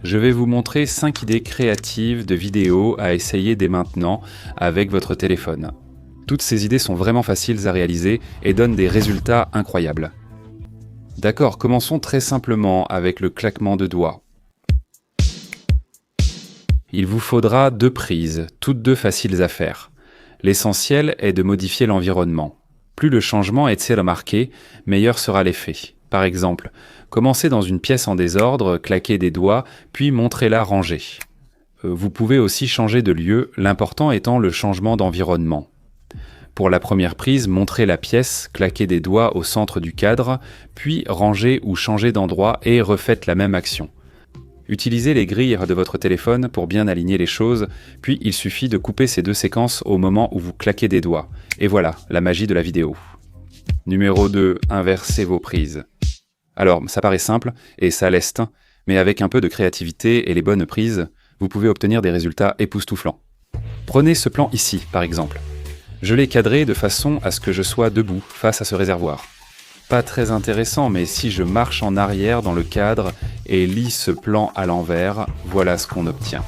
Je vais vous montrer 5 idées créatives de vidéos à essayer dès maintenant avec votre téléphone. Toutes ces idées sont vraiment faciles à réaliser et donnent des résultats incroyables. D'accord, commençons très simplement avec le claquement de doigts. Il vous faudra 2 prises, toutes 2 faciles à faire. L'essentiel est de modifier l'environnement. Plus le changement est remarqué, meilleur sera l'effet. Par exemple, commencez dans une pièce en désordre, claquez des doigts, puis montrez-la rangée. Vous pouvez aussi changer de lieu, l'important étant le changement d'environnement. Pour la première prise, montrez la pièce, claquez des doigts au centre du cadre, puis rangez ou changez d'endroit et refaites la même action. Utilisez les grilles de votre téléphone pour bien aligner les choses, puis il suffit de couper ces 2 séquences au moment où vous claquez des doigts. Et voilà, la magie de la vidéo. Numéro 2, inversez vos prises. Alors, ça paraît simple et ça leste, mais avec un peu de créativité et les bonnes prises, vous pouvez obtenir des résultats époustouflants. Prenez ce plan ici, par exemple. Je l'ai cadré de façon à ce que je sois debout face à ce réservoir. Pas très intéressant, mais si je marche en arrière dans le cadre et lis ce plan à l'envers, voilà ce qu'on obtient.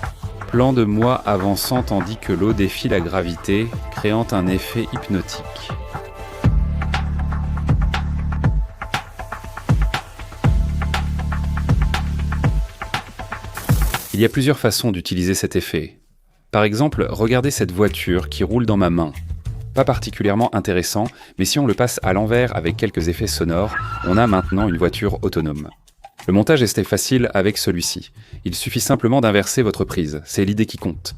Plan de moi avançant tandis que l'eau défie la gravité, créant un effet hypnotique. Il y a plusieurs façons d'utiliser cet effet. Par exemple, regardez cette voiture qui roule dans ma main. Pas particulièrement intéressant, mais si on le passe à l'envers avec quelques effets sonores, on a maintenant une voiture autonome. Le montage est facile avec celui-ci. Il suffit simplement d'inverser votre prise, c'est l'idée qui compte.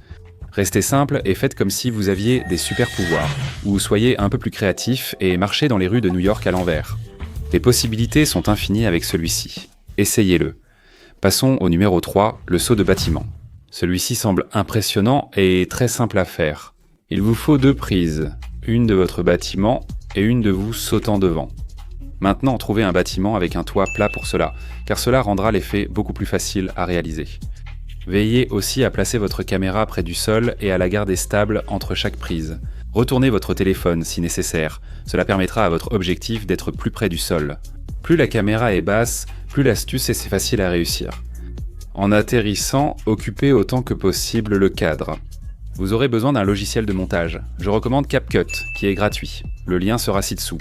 Restez simple et faites comme si vous aviez des super pouvoirs, ou soyez un peu plus créatif et marchez dans les rues de New York à l'envers. Les possibilités sont infinies avec celui-ci. Essayez-le. Passons au numéro 3, le saut de bâtiment. Celui-ci semble impressionnant et très simple à faire. Il vous faut 2 prises, une de votre bâtiment et une de vous sautant devant. Maintenant, trouvez un bâtiment avec un toit plat pour cela, car cela rendra l'effet beaucoup plus facile à réaliser. Veillez aussi à placer votre caméra près du sol et à la garder stable entre chaque prise. Retournez votre téléphone si nécessaire, cela permettra à votre objectif d'être plus près du sol. Plus la caméra est basse, plus l'astuce est facile à réussir. En atterrissant, occupez autant que possible le cadre. Vous aurez besoin d'un logiciel de montage. Je recommande CapCut, qui est gratuit. Le lien sera ci-dessous.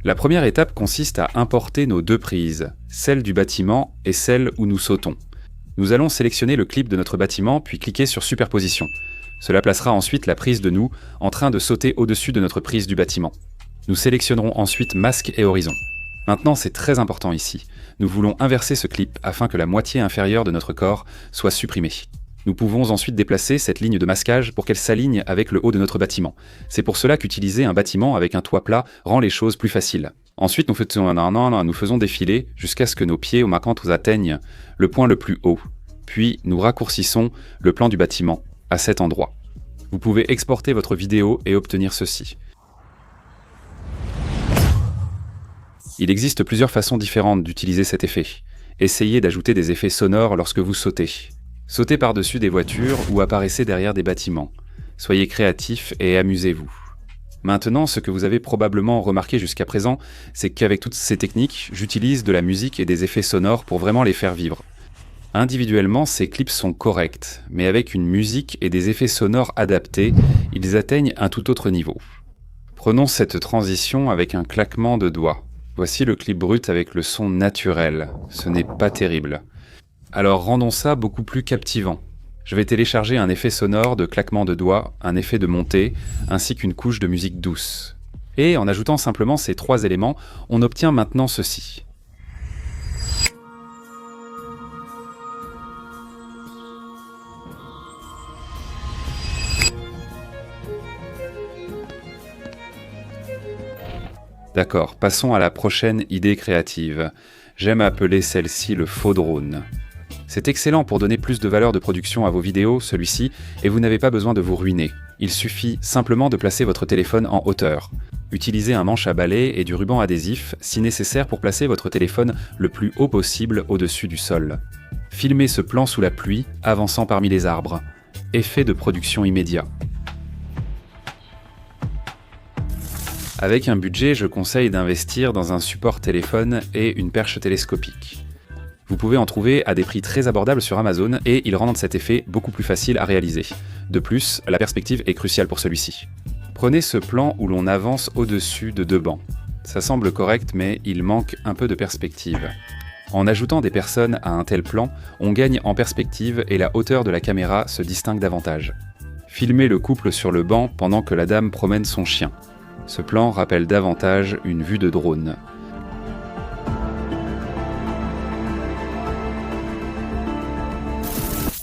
La première étape consiste à importer nos 2 prises, celle du bâtiment et celle où nous sautons. Nous allons sélectionner le clip de notre bâtiment, puis cliquer sur Superposition. Cela placera ensuite la prise de nous en train de sauter au-dessus de notre prise du bâtiment. Nous sélectionnerons ensuite Masque et Horizon. Maintenant, c'est très important ici. Nous voulons inverser ce clip afin que la moitié inférieure de notre corps soit supprimée. Nous pouvons ensuite déplacer cette ligne de masquage pour qu'elle s'aligne avec le haut de notre bâtiment. C'est pour cela qu'utiliser un bâtiment avec un toit plat rend les choses plus faciles. Ensuite, nous faisons défiler jusqu'à ce que nos pieds ou macantes atteignent le point le plus haut. Puis, nous raccourcissons le plan du bâtiment à cet endroit. Vous pouvez exporter votre vidéo et obtenir ceci. Il existe plusieurs façons différentes d'utiliser cet effet. Essayez d'ajouter des effets sonores lorsque vous sautez. Sautez par-dessus des voitures ou apparaissez derrière des bâtiments. Soyez créatifs et amusez-vous. Maintenant, ce que vous avez probablement remarqué jusqu'à présent, c'est qu'avec toutes ces techniques, j'utilise de la musique et des effets sonores pour vraiment les faire vivre. Individuellement, ces clips sont corrects, mais avec une musique et des effets sonores adaptés, ils atteignent un tout autre niveau. Prenons cette transition avec un claquement de doigts. Voici le clip brut avec le son naturel. Ce n'est pas terrible. Alors rendons ça beaucoup plus captivant. Je vais télécharger un effet sonore de claquement de doigts, un effet de montée, ainsi qu'une couche de musique douce. Et en ajoutant simplement ces 3 éléments, on obtient maintenant ceci. D'accord, passons à la prochaine idée créative. J'aime appeler celle-ci le faux drone. C'est excellent pour donner plus de valeur de production à vos vidéos, celui-ci, et vous n'avez pas besoin de vous ruiner. Il suffit simplement de placer votre téléphone en hauteur. Utilisez un manche à balai et du ruban adhésif, si nécessaire pour placer votre téléphone le plus haut possible au-dessus du sol. Filmez ce plan sous la pluie, avançant parmi les arbres. Effet de production immédiat. Avec un budget, je conseille d'investir dans un support téléphone et une perche télescopique. Vous pouvez en trouver à des prix très abordables sur Amazon et ils rendent cet effet beaucoup plus facile à réaliser. De plus, la perspective est cruciale pour celui-ci. Prenez ce plan où l'on avance au-dessus de 2 bancs. Ça semble correct, mais il manque un peu de perspective. En ajoutant des personnes à un tel plan, on gagne en perspective et la hauteur de la caméra se distingue davantage. Filmez le couple sur le banc pendant que la dame promène son chien. Ce plan rappelle davantage une vue de drone.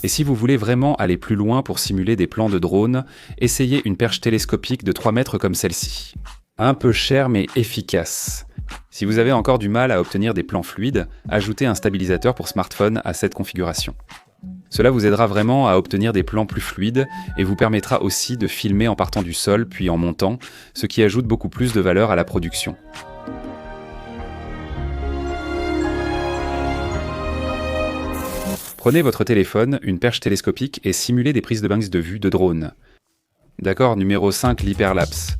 Et si vous voulez vraiment aller plus loin pour simuler des plans de drone, essayez une perche télescopique de 3 mètres comme celle-ci. Un peu cher mais efficace. Si vous avez encore du mal à obtenir des plans fluides, ajoutez un stabilisateur pour smartphone à cette configuration. Cela vous aidera vraiment à obtenir des plans plus fluides et vous permettra aussi de filmer en partant du sol puis en montant, ce qui ajoute beaucoup plus de valeur à la production. Prenez votre téléphone, une perche télescopique et simulez des prises de banks de vue de drone. D'accord, numéro 5, l'hyperlapse.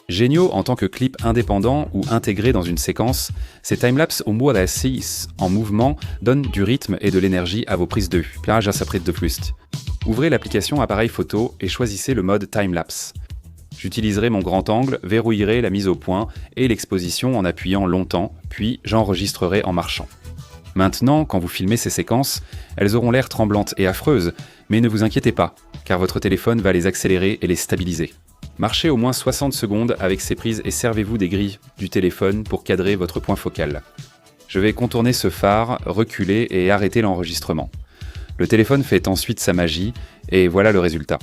Géniaux en tant que clip indépendant ou intégré dans une séquence, ces timelapses au mode en mouvement donnent du rythme et de l'énergie à vos prises de vue. Ouvrez l'application appareil photo et choisissez le mode timelapse. J'utiliserai mon grand angle, verrouillerai la mise au point et l'exposition en appuyant longtemps, puis j'enregistrerai en marchant. Maintenant, quand vous filmez ces séquences, elles auront l'air tremblantes et affreuses, mais ne vous inquiétez pas, car votre téléphone va les accélérer et les stabiliser. Marchez au moins 60 secondes avec ces prises et servez-vous des grilles du téléphone pour cadrer votre point focal. Je vais contourner ce phare, reculer et arrêter l'enregistrement. Le téléphone fait ensuite sa magie, et voilà le résultat.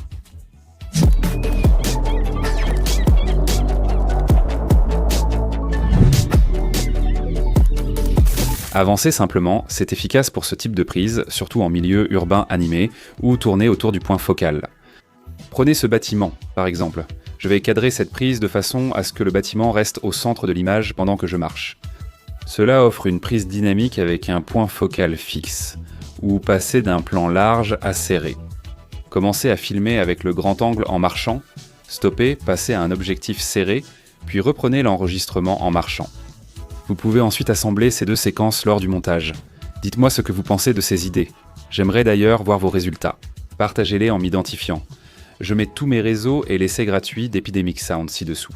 Avancez simplement, c'est efficace pour ce type de prise, surtout en milieu urbain animé, ou tourner autour du point focal. Prenez ce bâtiment, par exemple. Je vais cadrer cette prise de façon à ce que le bâtiment reste au centre de l'image pendant que je marche. Cela offre une prise dynamique avec un point focal fixe, ou passer d'un plan large à serré. Commencez à filmer avec le grand angle en marchant, stoppez, passez à un objectif serré, puis reprenez l'enregistrement en marchant. Vous pouvez ensuite assembler ces 2 séquences lors du montage. Dites-moi ce que vous pensez de ces idées. J'aimerais d'ailleurs voir vos résultats. Partagez-les en m'identifiant. Je mets tous mes réseaux et l'essai gratuit d'Epidemic Sound ci-dessous.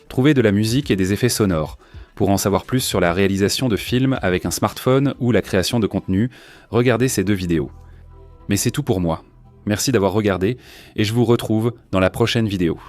Trouvez de la musique et des effets sonores. Pour en savoir plus sur la réalisation de films avec un smartphone ou la création de contenu, regardez ces 2 vidéos. Mais c'est tout pour moi. Merci d'avoir regardé et je vous retrouve dans la prochaine vidéo.